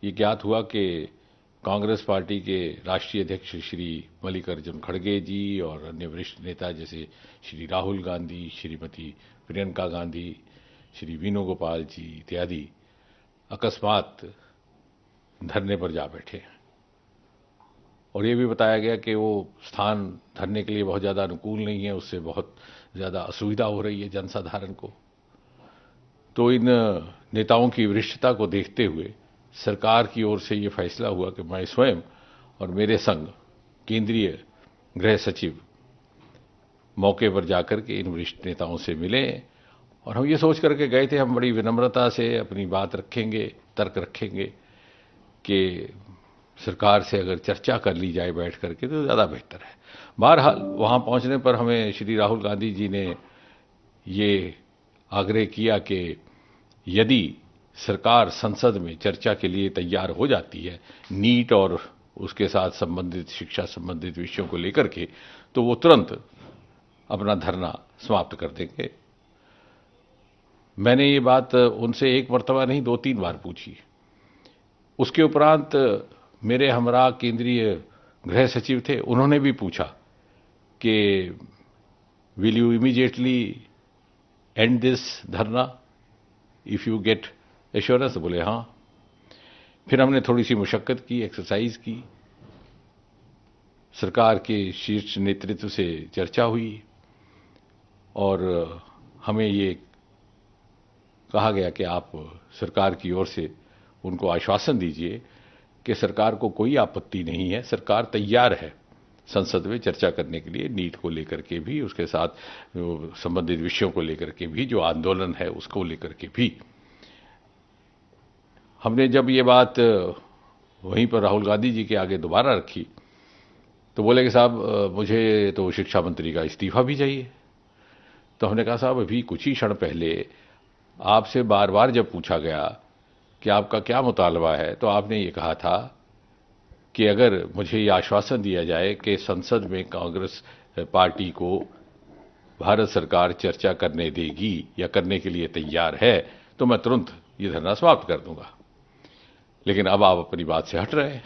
ये ज्ञात हुआ कि कांग्रेस पार्टी के राष्ट्रीय अध्यक्ष श्री मल्लिकार्जुन खड़गे जी और अन्य वरिष्ठ नेता जैसे श्री राहुल गांधी, श्रीमती प्रियंका गांधी, श्री वेणुगोपाल जी इत्यादि अकस्मात धरने पर जा बैठे। और ये भी बताया गया कि वो स्थान धरने के लिए बहुत ज़्यादा अनुकूल नहीं है, उससे बहुत ज़्यादा असुविधा हो रही है जनसाधारण को। तो इन नेताओं की वरिष्ठता को देखते हुए सरकार की ओर से ये फैसला हुआ कि मैं स्वयं और मेरे संग केंद्रीय गृह सचिव मौके पर जाकर के इन वरिष्ठ नेताओं से मिले और हम ये सोच करके गए थे हम बड़ी विनम्रता से अपनी बात रखेंगे, तर्क रखेंगे कि सरकार से अगर चर्चा कर ली जाए बैठ करके तो ज़्यादा बेहतर है। बहरहाल वहाँ पहुँचने पर हमें श्री राहुल गांधी जी ने ये आग्रह किया कि यदि सरकार संसद में चर्चा के लिए तैयार हो जाती है नीट और उसके साथ संबंधित शिक्षा संबंधित विषयों को लेकर के, तो वो तुरंत अपना धरना समाप्त कर देंगे। मैंने ये बात उनसे एक मर्तबा नहीं 2-3 बार पूछी। उसके उपरांत मेरे हमरा केंद्रीय गृह सचिव थे, उन्होंने भी पूछा कि will you immediately and this धरना इफ यू गेट एश्योरेंस। बोले हाँ। फिर हमने थोड़ी सी मुशक्कत की, एक्सरसाइज की, सरकार के शीर्ष नेतृत्व से चर्चा हुई और हमें ये कहा गया कि आप सरकार की ओर से उनको आश्वासन दीजिए कि सरकार को कोई आपत्ति नहीं है, सरकार तैयार है संसद में चर्चा करने के लिए, नीट को लेकर के भी, उसके साथ संबंधित विषयों को लेकर के भी, जो आंदोलन है उसको लेकर के भी। हमने जब ये बात वहीं पर राहुल गांधी जी के आगे दोबारा रखी तो बोले कि साहब मुझे तो शिक्षा मंत्री का इस्तीफा भी चाहिए। तो हमने कहा साहब अभी कुछ ही क्षण पहले आपसे बार बार जब पूछा गया कि आपका क्या मुतालबा है तो आपने ये कहा था कि अगर मुझे ये आश्वासन दिया जाए कि संसद में कांग्रेस पार्टी को भारत सरकार चर्चा करने देगी या करने के लिए तैयार है तो मैं तुरंत ये धरना समाप्त कर दूंगा। लेकिन अब आप अपनी बात से हट रहे हैं।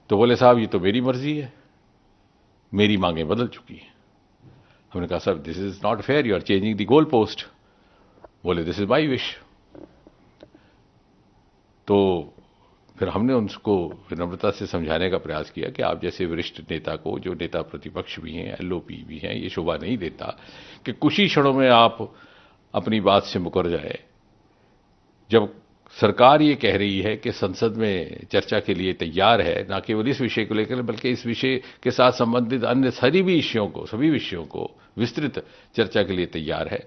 तो बोले साहब ये तो मेरी मर्जी है, मेरी मांगें बदल चुकी हैं। हमने कहा sir this is not fair, you are changing the goal post. बोले दिस इज माई विश। तो फिर हमने उनको विनम्रता से समझाने का प्रयास किया कि आप जैसे वरिष्ठ नेता को, जो नेता प्रतिपक्ष भी हैं, एलओपी भी हैं, ये शोभा नहीं देता कि कुछ ही क्षणों में आप अपनी बात से मुकर जाए। जब सरकार ये कह रही है कि संसद में चर्चा के लिए तैयार है, ना केवल इस विषय को लेकर बल्कि इस विषय के साथ संबंधित अन्य सभी विषयों को विस्तृत चर्चा के लिए तैयार है,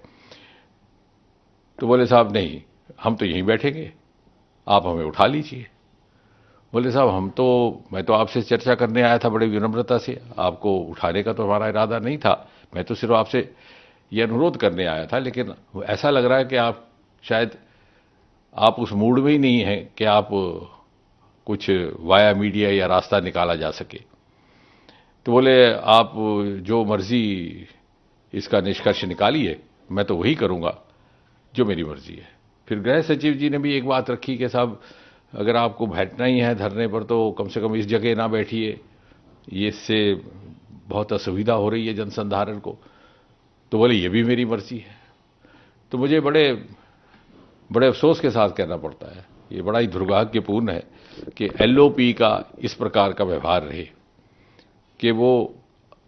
तो बोले साहब नहीं, हम तो यहीं बैठेंगे, आप हमें उठा लीजिए। बोले साहब मैं तो आपसे चर्चा करने आया था बड़ी विनम्रता से, आपको उठाने का तो हमारा इरादा नहीं था, मैं तो सिर्फ आपसे ये अनुरोध करने आया था। लेकिन ऐसा लग रहा है कि आप उस मूड में ही नहीं हैं कि आप कुछ वाया मीडिया या रास्ता निकाला जा सके। तो बोले आप जो मर्जी इसका निष्कर्ष निकालिए, मैं तो वही करूंगा जो मेरी मर्जी है। फिर गृह सचिव जी ने भी एक बात रखी कि साहब अगर आपको बैठना ही है धरने पर तो कम से कम इस जगह ना बैठिए, ये इससे बहुत असुविधा हो रही है जनसाधारण को। तो बोले ये भी मेरी मर्जी है। तो मुझे बड़े अफसोस के साथ कहना पड़ता है, ये बड़ा ही दुर्भाग्यपूर्ण है कि एलओपी का इस प्रकार का व्यवहार रहे कि वो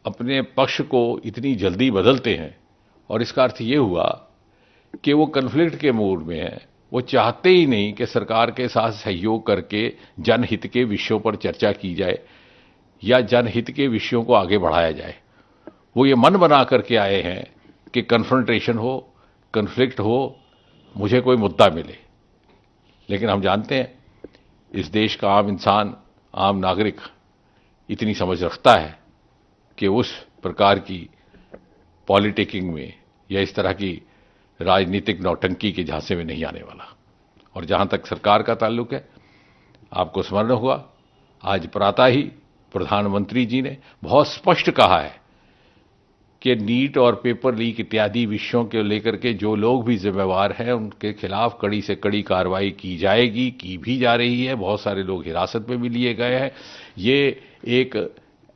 अपने पक्ष को इतनी जल्दी बदलते हैं। और इसका अर्थ ये हुआ कि वो कन्फ्लिक्ट के मूड में है, वो चाहते ही नहीं कि सरकार के साथ सहयोग करके जनहित के विषयों पर चर्चा की जाए या जनहित के विषयों को आगे बढ़ाया जाए। वो ये मन बना करके आए हैं कि कन्फ्रंटेशन हो, कन्फ्लिक्ट हो, मुझे कोई मुद्दा मिले। लेकिन हम जानते हैं इस देश का आम इंसान, आम नागरिक इतनी समझ रखता है कि उस प्रकार की पॉलिटिकिंग में या इस तरह की राजनीतिक नौटंकी के झांसे में नहीं आने वाला। और जहां तक सरकार का ताल्लुक है, आपको स्मरण होगा आज प्रातः ही प्रधानमंत्री जी ने बहुत स्पष्ट कहा है कि नीट और पेपर लीक इत्यादि विषयों को लेकर के जो लोग भी जिम्मेवार हैं उनके खिलाफ कड़ी से कड़ी कार्रवाई की जाएगी, की भी जा रही है। बहुत सारे लोग हिरासत में भी लिए गए हैं। ये एक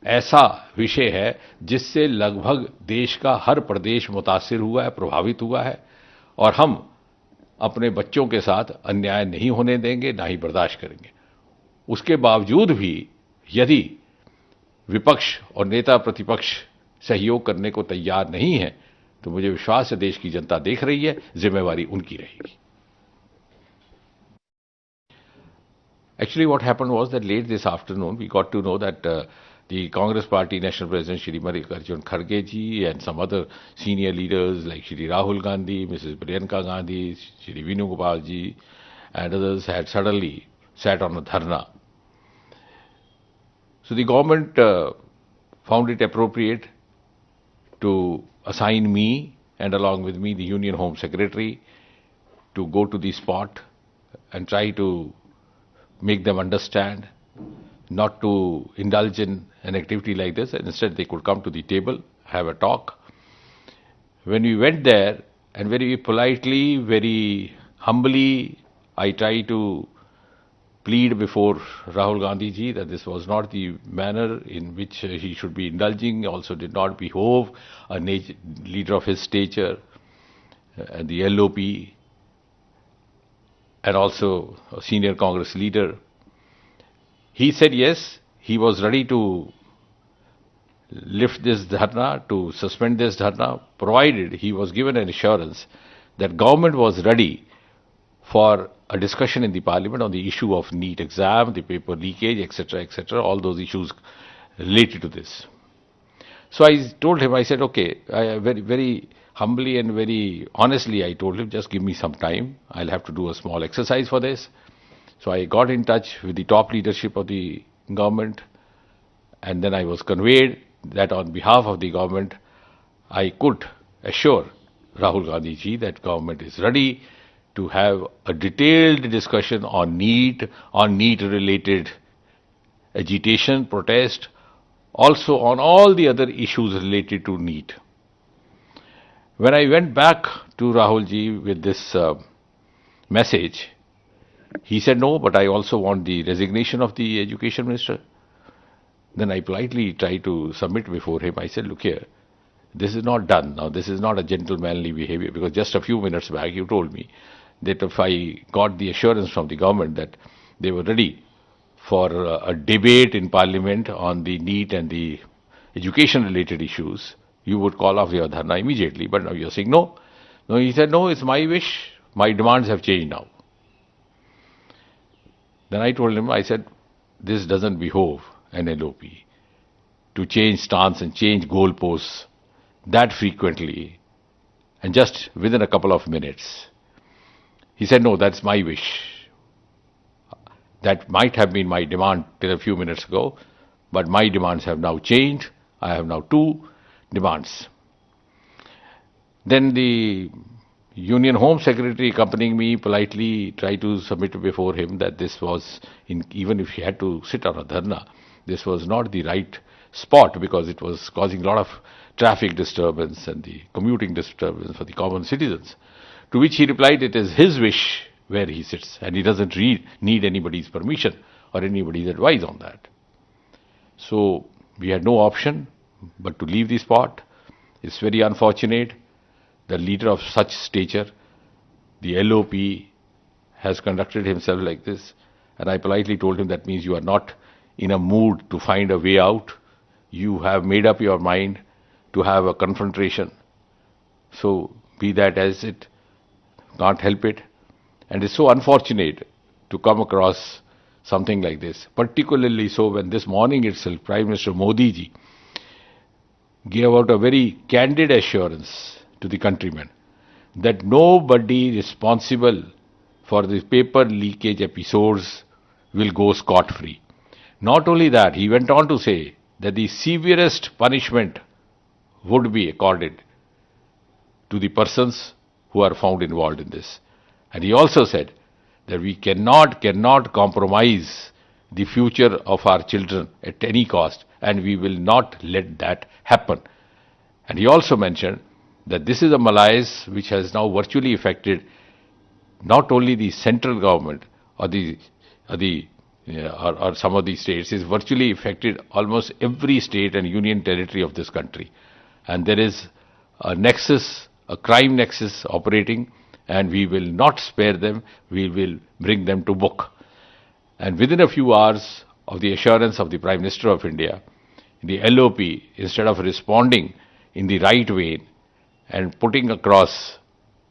ऐसा विषय है जिससे लगभग देश का हर प्रदेश मुतासिर हुआ है, प्रभावित हुआ है, और हम अपने बच्चों के साथ अन्याय नहीं होने देंगे, ना ही बर्दाश्त करेंगे। उसके बावजूद भी यदि विपक्ष और नेता प्रतिपक्ष सहयोग करने को तैयार नहीं है, तो मुझे विश्वास है देश की जनता देख रही है, जिम्मेवारी उनकी रहेगी। Actually, what happened was that late this afternoon, we got to know that the Congress Party National President Shri Mallikarjun Kharge ji and some other senior leaders like Shri Rahul Gandhi, Mrs. Priyanka Gandhi, Shri Venugopal ji, and others had suddenly sat on a dharna. So the government found it appropriate to assign me and along with me the Union Home Secretary to go to the spot and try to make them understand not to indulge in an activity like this, and instead they could come to the table, have a talk. When we went there, and very politely, very humbly, I tried to plead before Rahul Gandhi ji that this was not the manner in which he should be indulging, also did not behove a leader of his stature, and the LOP, and also a senior Congress leader. He said yes, he was ready to lift this dharna, to suspend this dharna, provided he was given an assurance that government was ready for a discussion in the parliament on the issue of NEET exam, the paper leakage, etc., all those issues related to this. So I told him, I said, okay, very humbly and very honestly, I told him, just give me some time. I'll have to do a small exercise for this. So I got in touch with the top leadership of the government, and then I was conveyed that on behalf of the government, I could assure Rahul Gandhi ji that government is ready to have a detailed discussion on NEET related agitation, protest, also on all the other issues related to NEET. When I went back to Rahul ji with this message, he said, no, but I also want the resignation of the education minister. Then I politely tried to submit before him. I said, look here, this is not done. Now, this is not a gentlemanly behavior, because just a few minutes back you told me that if I got the assurance from the government that they were ready for a debate in parliament on the NEET and the education related issues, you would call off your dharna immediately. But now you're saying no. No, he said, no, it's my wish. My demands have changed now. Then I told him, I said, this doesn't behove an LOP to change stance and change goalposts that frequently and just within a couple of minutes. He said, no, that's my wish. That might have been my demand till a few minutes ago, but my demands have now changed. I have now two demands. Then the Union Home Secretary accompanying me politely tried to submit before him that this was, even if he had to sit on a dharna, this was not the right spot because it was causing a lot of traffic disturbance and the commuting disturbance for the common citizens. To which he replied, it is his wish where he sits and he doesn't need anybody's permission or anybody's advice on that. So we had no option but to leave the spot. It's very unfortunate. The leader of such stature, the LOP, has conducted himself like this, and I politely told him that means you are not in a mood to find a way out. You have made up your mind to have a confrontation. So be that as it, can't help it. And it's so unfortunate to come across something like this, particularly so when this morning itself Prime Minister Modi ji gave out a very candid assurance to the countrymen that nobody responsible for the paper leakage episodes will go scot-free. Not only that, he went on to say that the severest punishment would be accorded to the persons who are found involved in this. And he also said that we cannot compromise the future of our children at any cost, and we will not let that happen. And he also mentioned that this is a malaise which has now virtually affected not only the central government or or some of these states, is virtually affected almost every state and union territory of this country. And there is a nexus, a crime nexus operating, and we will not spare them. We will bring them to book. And within a few hours of the assurance of the Prime Minister of India, the LOP, instead of responding in the right vein and putting across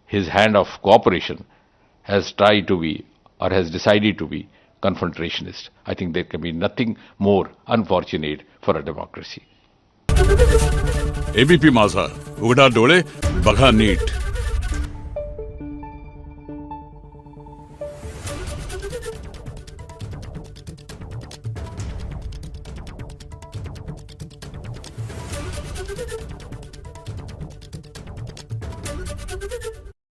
his hand of cooperation, has tried to be, or has decided to be, confrontationist. I think there can be nothing more unfortunate for a democracy. ABP माझा, उघडा डोळे, बघा NEET.